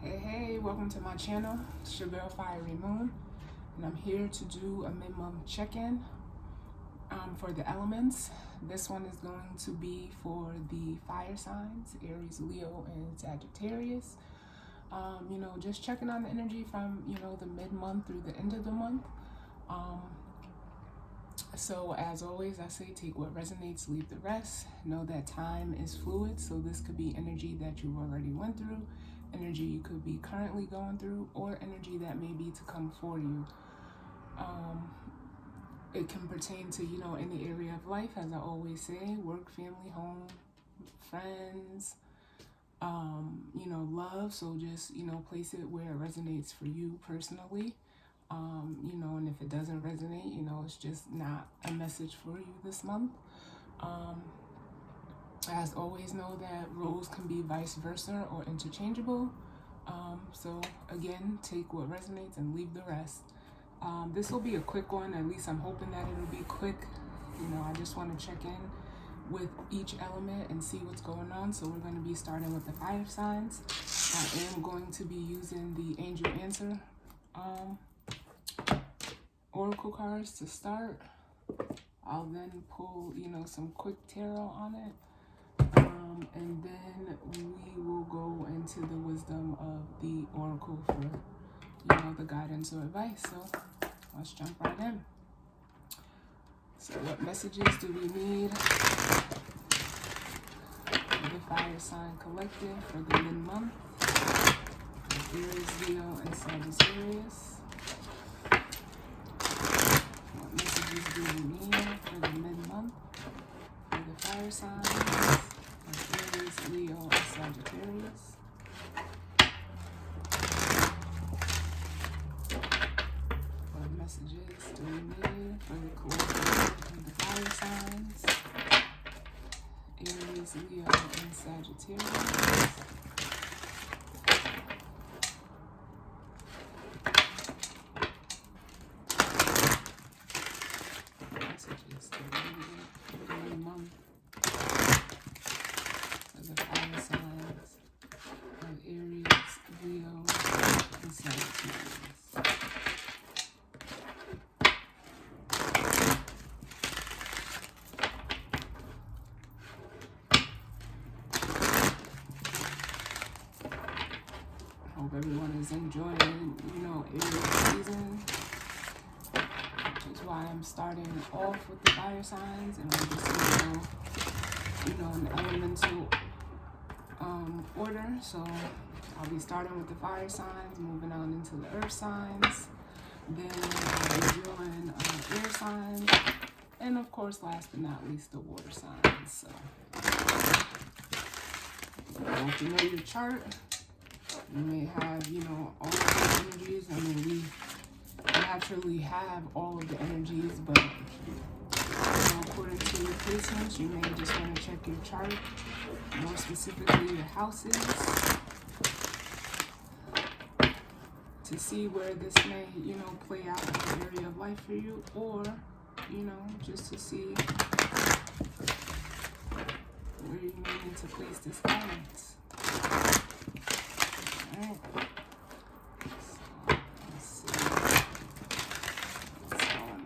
Hey, welcome to my channel. It's your girl Fiery Moon, and I'm here to do a mid-month check-in for the elements. This one is going to be for the fire signs, Aries, Leo, and Sagittarius. Just checking on the energy from, the mid-month through the end of the month. So as always, I say take what resonates, leave the rest. Know that time is fluid, so this could be energy that you've already went through, energy you could be currently going through, or energy that may be to come for you. It can pertain to, any area of life, as I always say, work, family, home, friends, love. So just, place it where it resonates for you personally. And if it doesn't resonate, it's just not a message for you this month. As always, know that roles can be vice versa or interchangeable. So again, take what resonates and leave the rest. This will be a quick one, at least I'm hoping that it'll be quick. I just want to check in with each element and see what's going on. So we're going to be starting with the fire signs. I am going to be using the Angel Answer Oracle cards to start. I'll then pull, some quick tarot on it. And then we will go into the wisdom of the Oracle for, the guidance or advice. So let's jump right in. So what messages do we need for the fire sign collective for the mid-month? Aries, Leo, and Sagittarius. What messages do we need for the mid-month for the fire signs of Aries, Leo, and Sagittarius? What messages do we need for the collective of the fire signs? Aries, Leo, and Sagittarius. Messages do we need for the month for the fire signs of Aries, Leo, and Sagittarius. Hope everyone is enjoying, Aries season. Which is why I'm starting off with the fire signs, and we're just in elemental order. So I'll be starting with the fire signs, moving on into the earth signs, then I'll be doing air signs, and of course, last but not least, the water signs. So if you know your chart, you may have, all of the energies. I mean, we naturally have all of the energies, but according to your placements, you may just want to check your chart, more specifically your houses, to see where this may, play out in the area of life for you, or, just to see where you may need to place this balance. Alright. So, let's see what's going on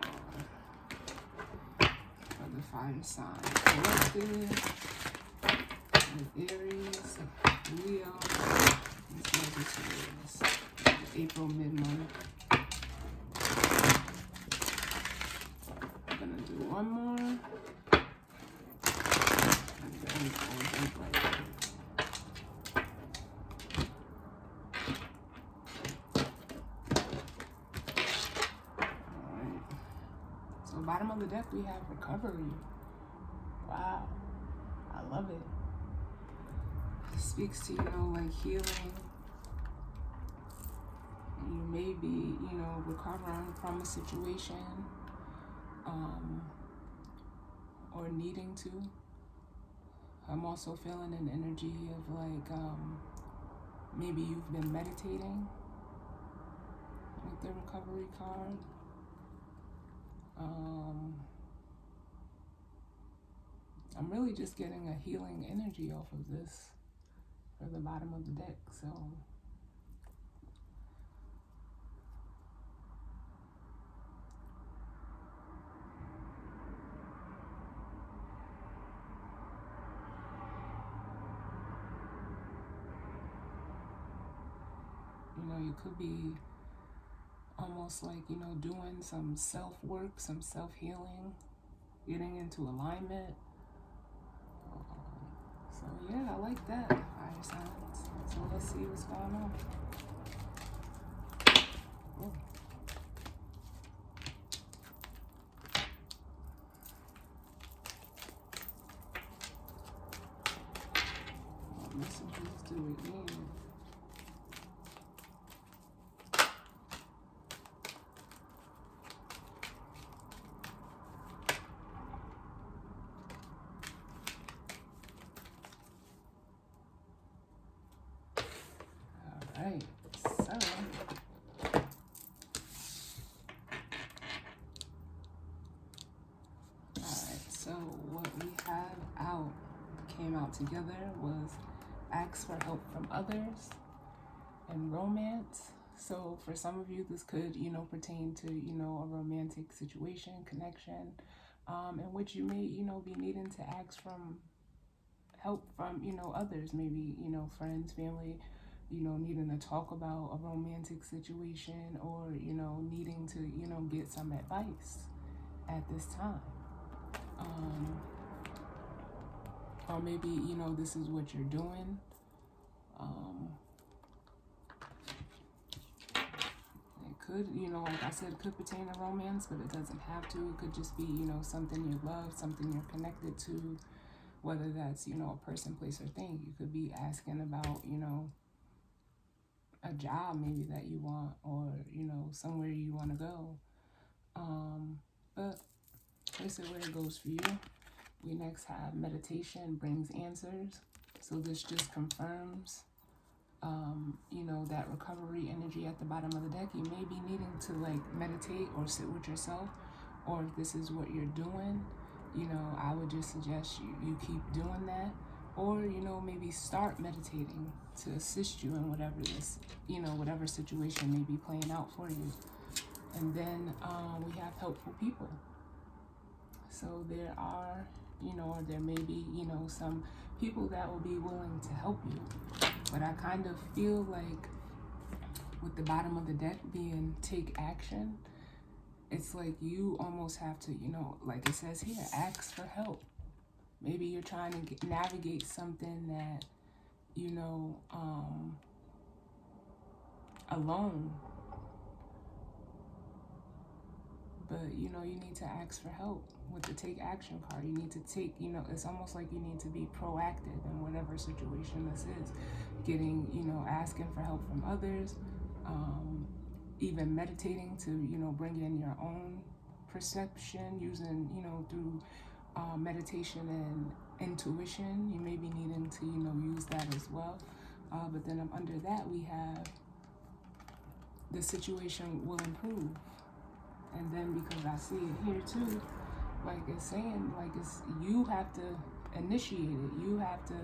for the fire sign collective with Aries, Leo, and Sagittarius. April mid-month. I'm gonna do one more, and then we'll jump right in. Alright. So bottom of the deck we have recovery. Wow. I love it. It speaks to, like healing. You may be, recovering from a situation, or needing to. I'm also feeling an energy of like, maybe you've been meditating with the recovery card. I'm really just getting a healing energy off of this for the bottom of the deck. So You know, you could be almost like, you know, doing some self-work, some self-healing, getting into alignment. So yeah, I like that, fire signs. So let's see what's going on. Oh. What messages do we need? Alright, so what we have came out together was ask for help from others and romance. So for some of you, this could, you know, pertain to, you know, a romantic situation, connection, in which you may, you know, be needing to ask from help from, you know, others, maybe, you know, friends, family, you know, needing to talk about a romantic situation, or, you know, needing to, you know, get some advice at this time. Or maybe, you know, this is what you're doing. It could, you know, like I said, it could pertain to romance, but it doesn't have to. It could just be, you know, something you love, something you're connected to, whether that's, you know, a person, place, or thing. You could be asking about, you know, a job maybe that you want, or, you know, somewhere you want to go. But this is where it goes for you. We next have meditation brings answers. So this just confirms, you know, that recovery energy at the bottom of the deck. You may be needing to like meditate or sit with yourself, or if this is what you're doing, you know, I would just suggest you keep doing that, or, you know, maybe start meditating to assist you in whatever this, you know, whatever situation may be playing out for you. And then we have helpful people. So there are, you know, or there may be, you know, some people that will be willing to help you. But I kind of feel like with the bottom of the deck being take action, it's like you almost have to, you know, like it says here, ask for help. Maybe you're trying to navigate something that, you know, alone. But, you know, you need to ask for help with the take action card. You need to take, you know, it's almost like you need to be proactive in whatever situation this is. Getting, you know, asking for help from others, even meditating to, you know, bring in your own perception, using, you know, through meditation and intuition. You may be needing to, you know, use that as well. But then under that, we have the situation will improve. And then because I see it here too, like it's saying, like it's, you have to initiate it. You have to,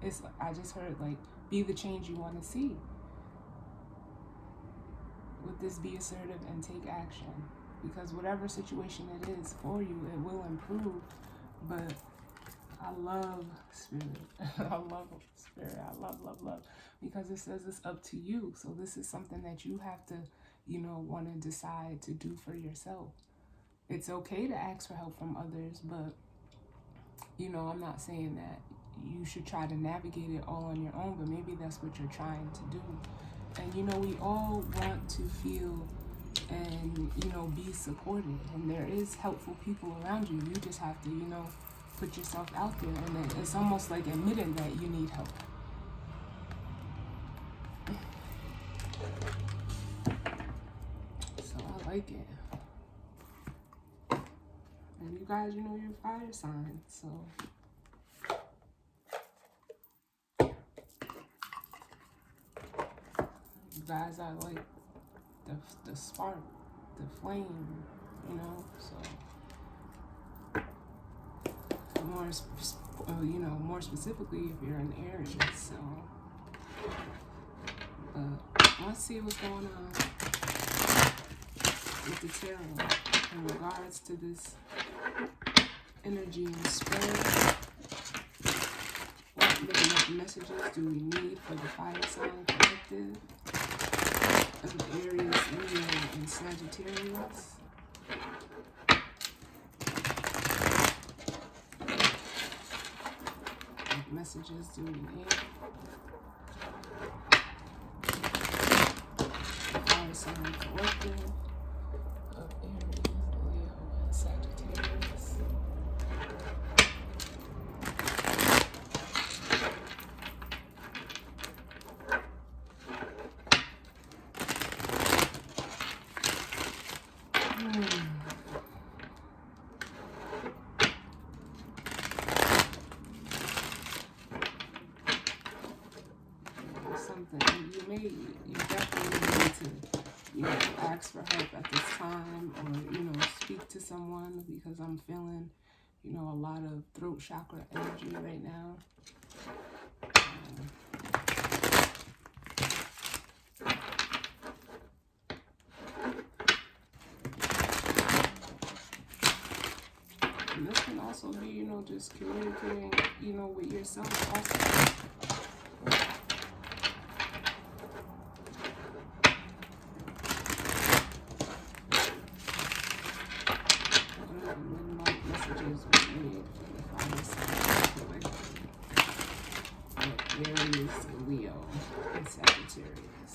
it's, I just heard like, be the change you want to see. With this, be assertive and take action. Because whatever situation it is for you, it will improve. But I love spirit. I love spirit. I love. Because it says it's up to you. So this is something that you have to, you know, want to decide to do for yourself. It's okay to ask for help from others, but, you know, I'm not saying that you should try to navigate it all on your own, but maybe that's what you're trying to do. And, you know, we all want to feel and, you know, be supported. And there is helpful people around you. You just have to, you know, put yourself out there. And then it's almost like admitting that you need help. So I like it. And you guys, you know, you're fire signs, so you guys are like the spark, the flame, you know. So more, you know, more specifically, if you're an Aries. So, but let's see what's going on with the tarot in regards to this energy and spirit. What messages do we need for the fire sign collective? of Aries, Leo, and Sagittarius. What messages do we need? Fire sign collective of Aries, Leo, and Sagittarius. Something you definitely need to, ask for help at this time, or speak to someone, because I'm feeling, a lot of throat chakra energy right now. And this can also be, just communicating, with yourself also. Messages we need for the fire sign collective. Aries, Leo, and Sagittarius.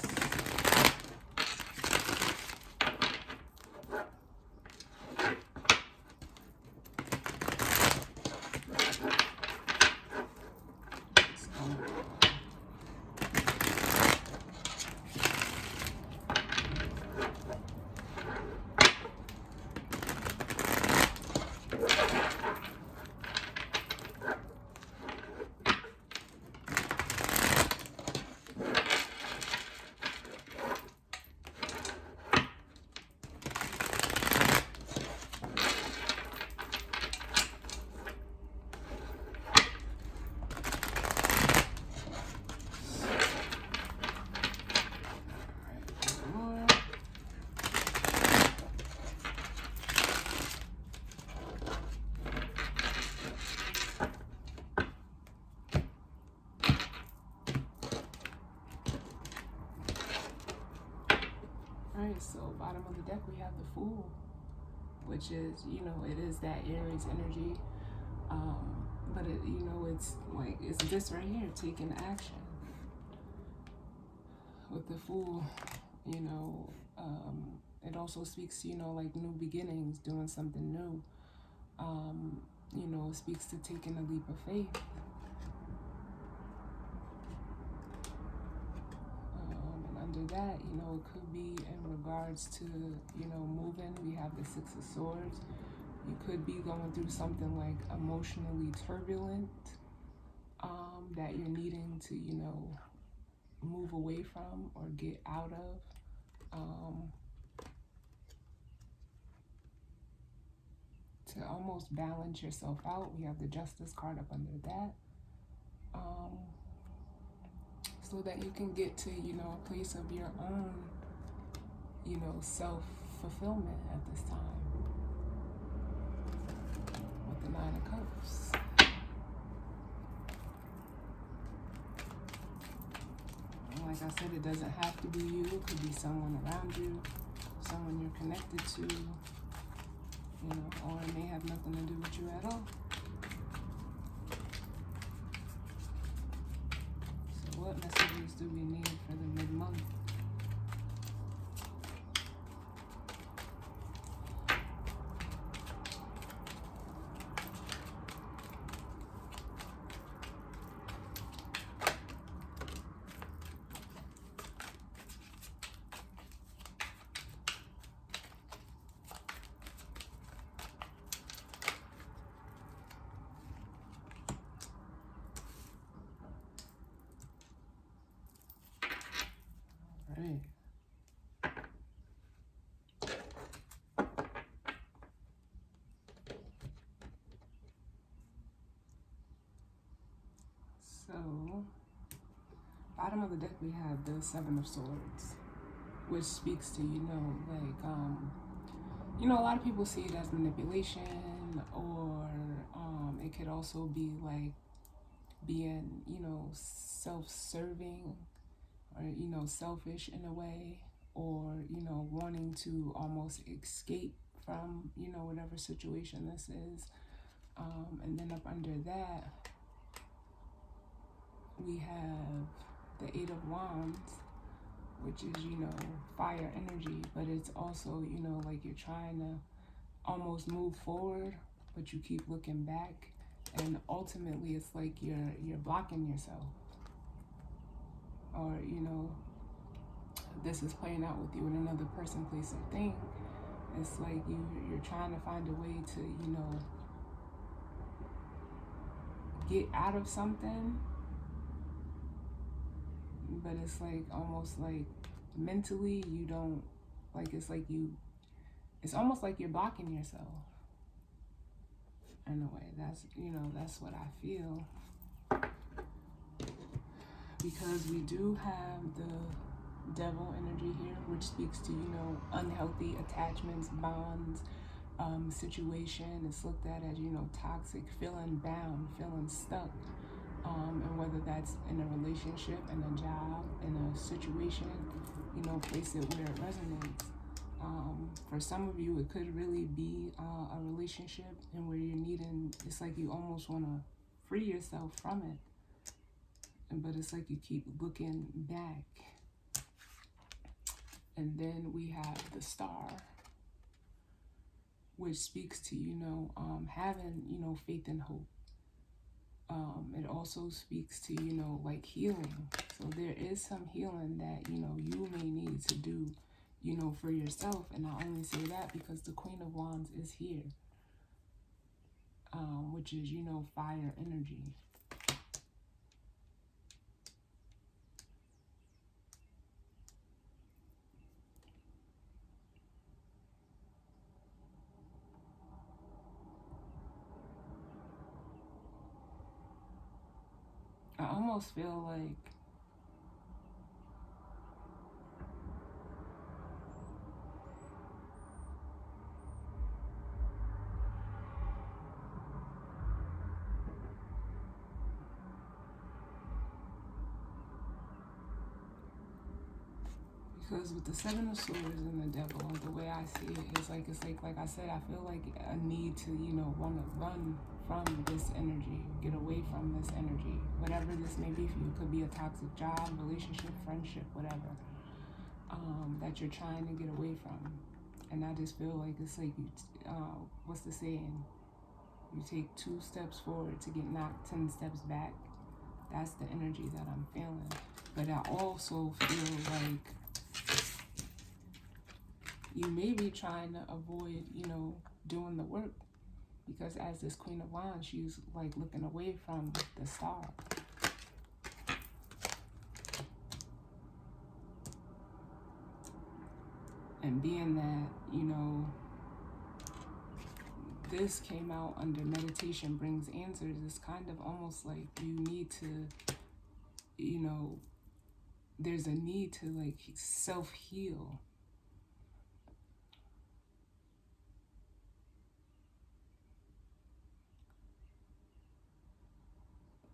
Alright, so bottom of the deck we have the Fool, which is, it is that Aries energy, but it's like, it's this right here, taking action. With the Fool, it also speaks, like new beginnings, doing something new. It speaks to taking a leap of faith. Under that, it could be in regards to, moving. We have the Six of Swords. You could be going through something like emotionally turbulent, that you're needing to, move away from or get out of. To almost balance yourself out. We have the Justice card up under that. So that you can get to, a place of your own, self-fulfillment at this time. With the Nine of Cups. Like I said, it doesn't have to be you. It could be someone around you, someone you're connected to, or it may have nothing to do with you at all. So what messages do we need for the mid-month? Right. So, bottom of the deck we have the Seven of Swords, which speaks to, a lot of people see it as manipulation, or it could also be like being, self-serving, or, selfish in a way. or, you know, wanting to almost escape from, you know, whatever situation this is. And then up under that, we have the Eight of Wands, which is, you know, fire energy, but it's also, you know, like you're trying to almost move forward, but you keep looking back, and ultimately it's like you're blocking yourself. Or, you know, this is playing out with you in another person, place, or thing. It's like you're trying to find a way to, you know, get out of something, but it's like almost like mentally you don't, like, it's like it's almost like you're blocking yourself in a way. That's, you know, that's what I feel, because we do have the Devil energy here, which speaks to, you know, unhealthy attachments, bonds, situation. It's looked at as, you know, toxic, feeling bound, feeling stuck, and whether that's in a relationship, in a job, in a situation, you know, place it where it resonates. For some of you, it could really be a relationship, and where you're needing, it's like you almost want to free yourself from it, but it's like you keep looking back. And then we have the Star, which speaks to, you know, having, you know, faith and hope. It also speaks to, you know, like healing. So there is some healing that, you know, you may need to do, you know, for yourself. And I only say that because the Queen of Wands is here, which is, you know, fire energy. I almost feel like because with the Seven of Swords and the Devil, the way I see it is like, it's like I said, I feel like a need to, you know, want to run from this energy, get away from this energy, whatever this may be for you. It could be a toxic job, relationship, friendship, whatever, that you're trying to get away from. And I just feel like it's like, you, what's the saying? You take 2 steps forward to get knocked 10 steps back. That's the energy that I'm feeling. But I also feel like you may be trying to avoid, you know, doing the work, because as this Queen of Wands, she's like looking away from the Star. And being that, you know, this came out under meditation brings answers, it's kind of almost like you need to, you know, there's a need to like self-heal.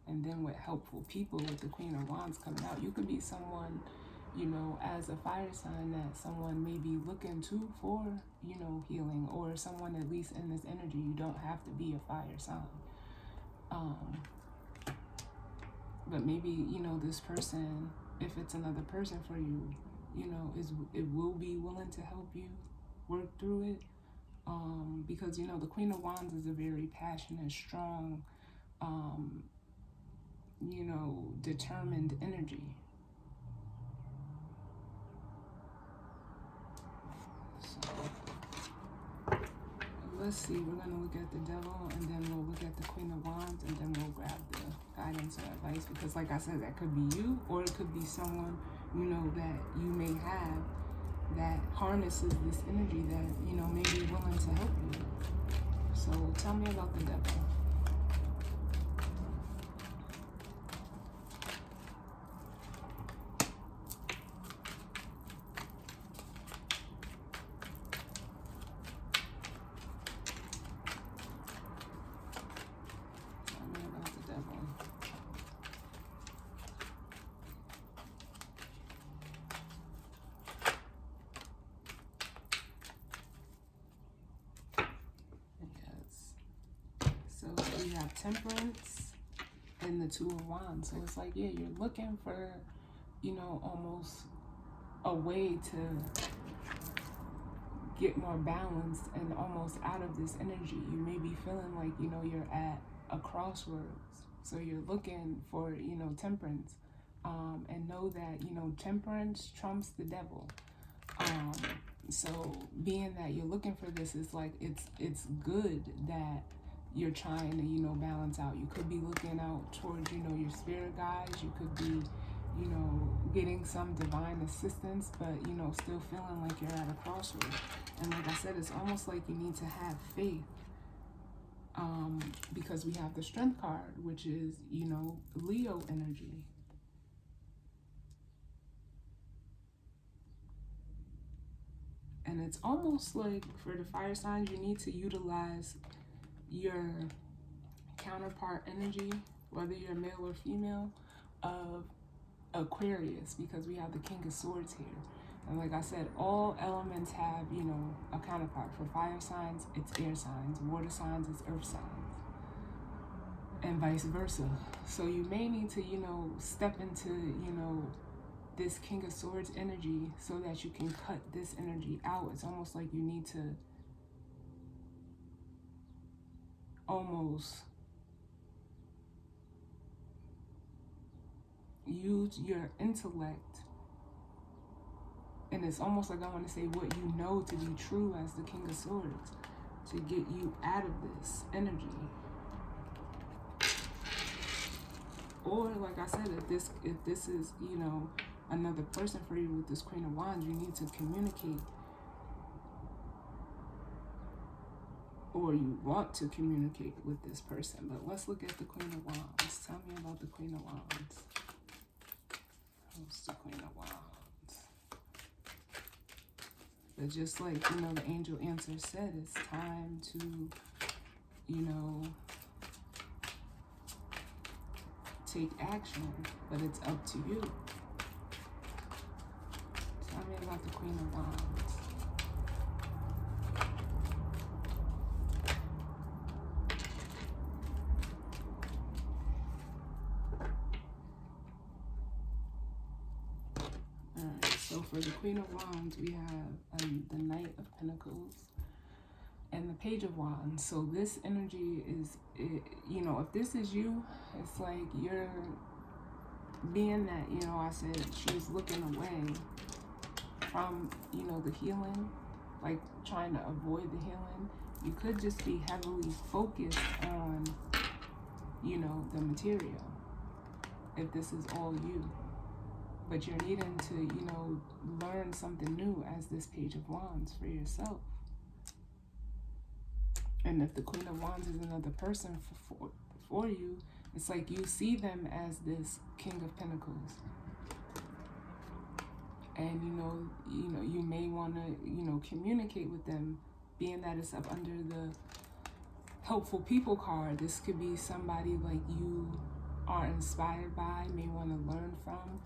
And then with helpful people, with the Queen of Wands coming out, you could be someone, you know, as a fire sign, that someone may be looking to for, you know, healing, or someone at least in this energy. You don't have to be a fire sign. But maybe, you know, this person, if it's another person for you, you know, it will be willing to help you work through it. Because, you know, the Queen of Wands is a very passionate, strong, you know, determined energy. So let's see, we're going to look at the Devil, and then we'll look at the Queen of Wands, and then we'll grab the guidance or advice, because like I said, that could be you, or it could be someone, you know, that you may have that harnesses this energy, that, you know, may be willing to help you. So tell me about the Devil. have Temperance and the Two of Wands. So it's like, yeah, you're looking for, you know, almost a way to get more balanced and almost out of this energy. You may be feeling like, you know, you're at a crossroads. So you're looking for, you know, temperance. And know that, you know, temperance trumps the devil. So being that you're looking for this, is like, it's good that you're trying to, you know, balance out. You could be looking out towards, you know, your spirit guides. You could be, you know, getting some divine assistance, but, you know, still feeling like you're at a crossroad. And like I said, it's almost like you need to have faith, because we have the Strength card, which is, you know, Leo energy. And it's almost like for the fire signs, you need to utilize your counterpart energy, whether you're male or female, of Aquarius, because we have the King of Swords here. And like I said, all elements have, you know, a counterpart. For fire signs, it's air signs. Water signs, it's earth signs. And vice versa. So you may need to, you know, step into, you know, this King of Swords energy so that you can cut this energy out. It's almost like you need to almost use your intellect, and it's almost like, I want to say, what you know to be true as the King of Swords, to get you out of this energy. Or like I said, if this is, you know, another person for you with this Queen of Wands, you need to communicate, or you want to communicate with this person. But let's look at the Queen of Wands. Tell me about the Queen of Wands. Who's the Queen of Wands? But just like, you know, the angel answer said, it's time to, you know, take action, but it's up to you. Tell me about the Queen of Wands. Alright, so for the Queen of Wands, we have the Knight of Pentacles and the Page of Wands. So this energy is, you know, if this is you, it's like you're, being that, you know, I said she's looking away from, you know, the healing, like trying to avoid the healing. You could just be heavily focused on, you know, the material, if this is all you. But you're needing to, you know, learn something new as this Page of Wands for yourself. And if the Queen of Wands is another person for you, it's like you see them as this King of Pentacles. And, you know, you may want to, you know, communicate with them, being that it's up under the Helpful People card. This could be somebody like you are inspired by, may want to learn from.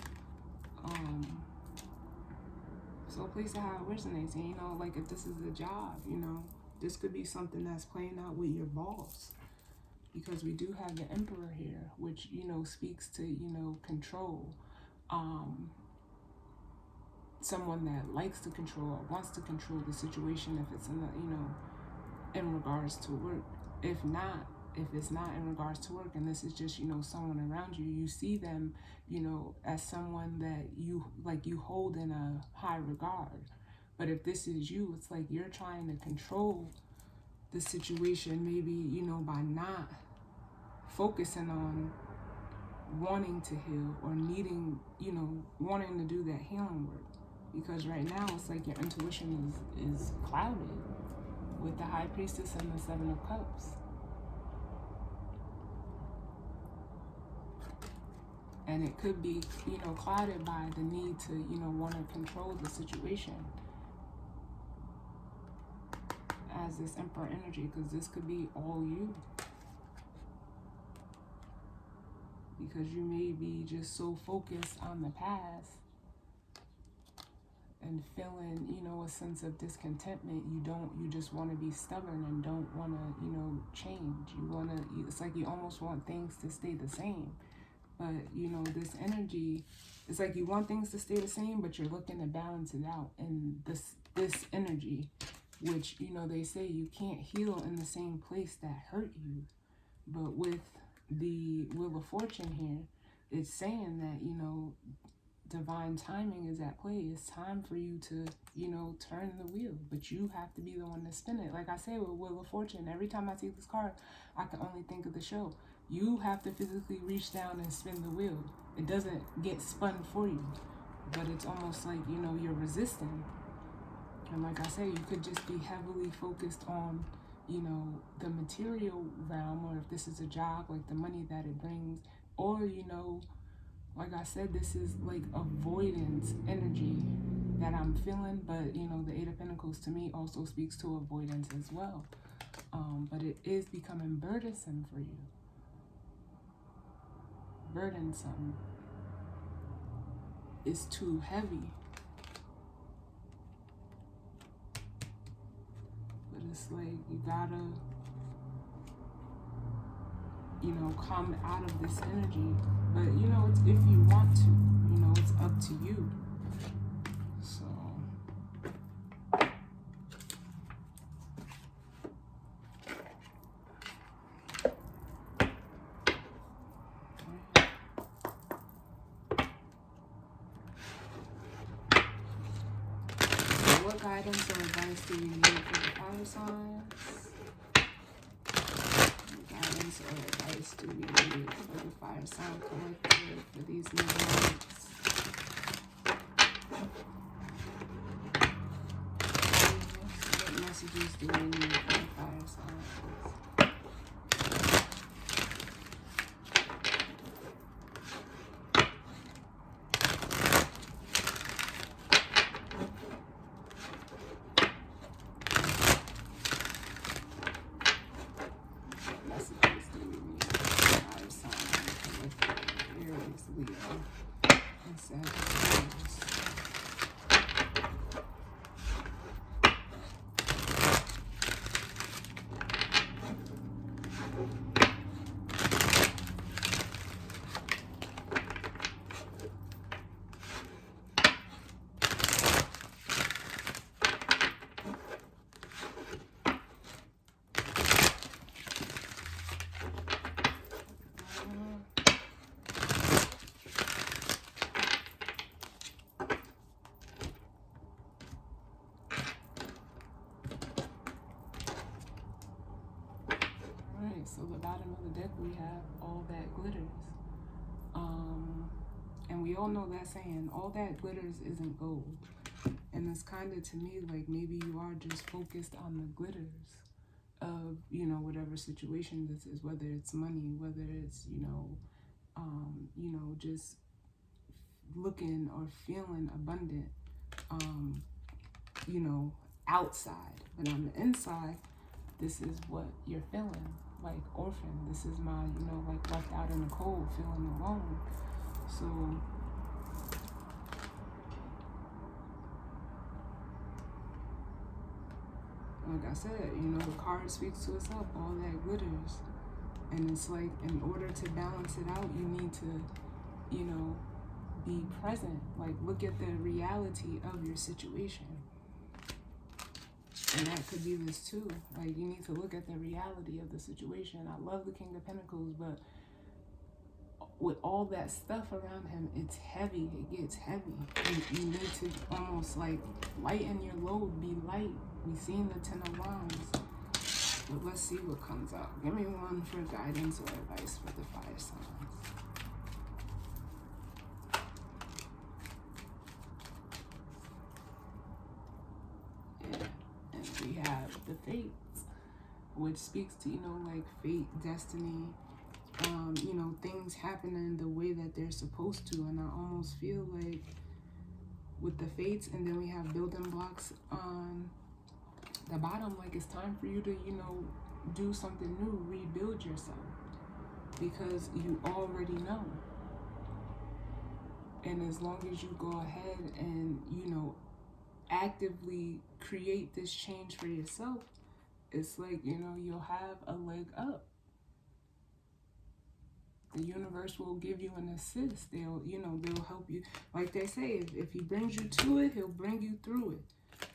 So a place of how it resonates. And, you know, like if this is a job, you know, this could be something that's playing out with your boss. Because we do have the Emperor here, which, you know, speaks to, you know, control. Someone that likes to control or wants to control the situation, if it's in the, you know, in regards to work. If it's not in regards to work, and this is just, you know, someone around you, you see them, you know, as someone that you, like, you hold in a high regard. But if this is you, it's like you're trying to control the situation, maybe, you know, by not focusing on wanting to heal or needing, you know, wanting to do that healing work. Because right now it's like your intuition is clouded with the High Priestess and the Seven of Cups. And it could be, you know, clouded by the need to, you know, want to control the situation as this Emperor energy, because this could be all you. Because you may be just so focused on the past and feeling, you know, a sense of discontentment. You just want to be stubborn and don't want to, you know, change. It's like you almost want things to stay the same. But, you know, this energy, it's like you want things to stay the same, but you're looking to balance it out. And this energy, which, you know, they say you can't heal in the same place that hurt you. But with the Wheel of Fortune here, it's saying that, you know, divine timing is at play. It's time for you to, you know, turn the wheel, but you have to be the one to spin it. Like I say with Wheel of Fortune, every time I see this card, I can only think of the show. You have to physically reach down and spin the wheel. It doesn't get spun for you, but it's almost like, you know, you're resisting. And like I say, you could just be heavily focused on, you know, the material realm, or if this is a job, like the money that it brings, or, you know, like I said, this is like avoidance energy that I'm feeling. But, you know, the Eight of Pentacles to me also speaks to avoidance as well. But it is becoming burdensome for you. Burdensome. It's too heavy. But it's like you gotta, you know, come out of this energy. But, you know, it's if you want to, you know, it's up to you. So, what guidance or advice do you need for the fire signs? What guidance or advice do we need for the fire sign collective for these new months? What messages do we need for the fire signs? So the bottom of the deck, we have all that glitters. And we all know that saying, all that glitters isn't gold. And it's kind of, to me, like maybe you are just focused on the glitters of, you know, whatever situation this is, whether it's money, whether it's, you know, just looking or feeling abundant, you know, outside. But on the inside, this is what you're feeling. Like orphan, this is my, you know, like left out in the cold, feeling alone. So, like I said, you know, the card speaks to itself, all that glitters. And it's like, in order to balance it out, you need to, you know, be present. Like, look at the reality of your situation. And that could be this too. Like, you need to look at the reality of the situation. I love the King of Pentacles, but with all that stuff around him, it's heavy. It gets heavy. You need to almost like lighten your load. Be light. We've seen the Ten of Wands. But let's see what comes out. Give me one for guidance or advice for the fire signs. We have the Fates, which speaks to, you know, like fate, destiny, you know, things happening the way that they're supposed to. And I almost feel like with the Fates, and then we have building blocks on the bottom, like it's time for you to, you know, do something new, rebuild yourself, because you already know. And as long as you go ahead and, you know, actively create this change for yourself, it's like, you know, you'll have a leg up. The universe will give you an assist. They'll, you know, they'll help you. Like they say, if he brings you to it, he'll bring you through it.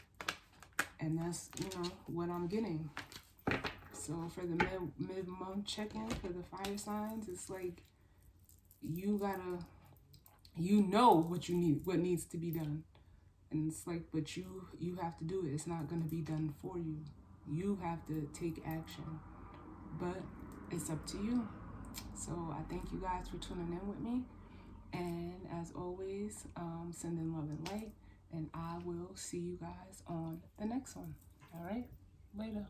And that's, you know, what I'm getting. So for the mid-month check-in for the fire signs, it's like you gotta, you know what you need, what needs to be done. And it's like, but you have to do it. It's not gonna be done for you. You have to take action. But it's up to you. So I thank you guys for tuning in with me. And as always, sending love and light. And I will see you guys on the next one. All right? Later.